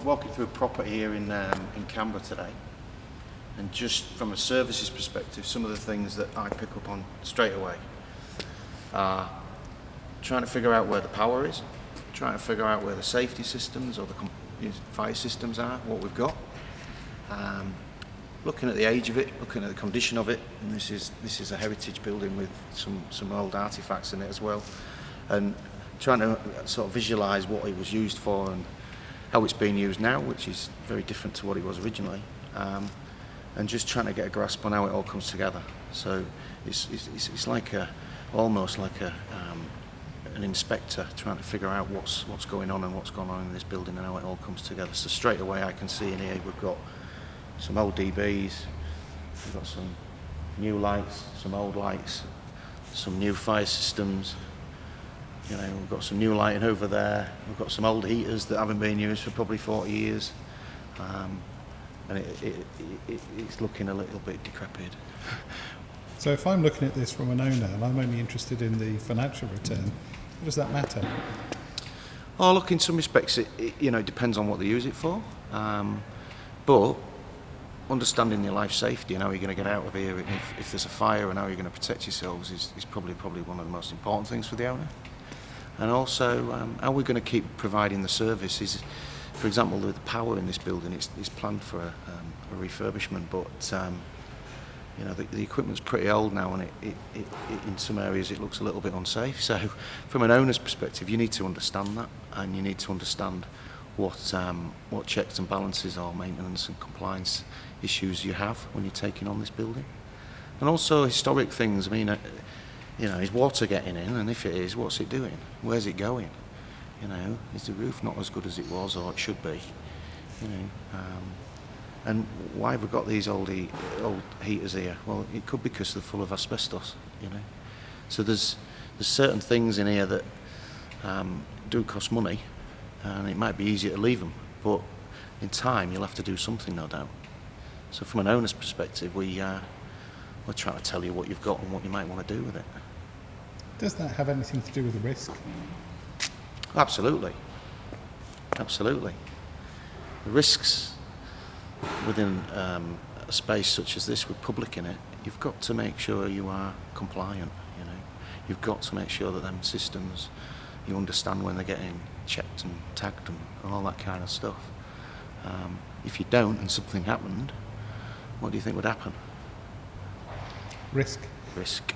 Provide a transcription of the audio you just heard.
walking through a property here in Canberra today, and just from a services perspective, some of the things that I pick up on straight away are trying to figure out where the power is, trying to figure out where the safety systems or the fire systems are, what we've got. Looking at the age of it, looking at the condition of it, and this is a heritage building with some old artefacts in it as well, and trying to sort of visualise what it was used for and how it's being used now, which is very different to what it was originally, and just trying to get a grasp on how it all comes together. So it's like almost like an inspector trying to figure out what's going on and what's gone on in this building and how it all comes together. So straight away I can see in here we've got some old DBs, we've got some new lights, some old lights, some new fire systems. You know, we've got some new lighting over there. We've got some old heaters that haven't been used for probably 40 years, and it's looking a little bit decrepit. So if I'm looking at this from an owner and I'm only interested in the financial return, what does that matter? Oh, look, in some respects, it depends on what they use it for. But understanding your life safety and how you're going to get out of here if there's a fire and how you're going to protect yourselves is probably one of the most important things for the owner. And also, how we're going to keep providing the service is, for example, the power in this building is planned for a refurbishment, but the equipment's pretty old now, and it in some areas it looks a little bit unsafe. So from an owner's perspective, you need to understand that, and you need to understand what checks and balances or maintenance and compliance issues you have when you're taking on this building. And also historic things. I mean, is water getting in? And if it is, what's it doing? Where's it going? Is the roof not as good as it was or it should be? And why have we got these old heaters here? Well, it could be because they're full of asbestos. So there's certain things in here that do cost money, and it might be easier to leave them, but in time you'll have to do something, no doubt. So from an owner's perspective, we're trying to tell you what you've got and what you might want to do with it. Does that have anything to do with the risk? Absolutely. Absolutely. The risks within a space such as this with public in it, you've got to make sure you are compliant. You've got to make sure that them systems, you understand when they're getting checked and tagged and all that kind of stuff. If you don't and something happened, what do you think would happen? Risk. Risk.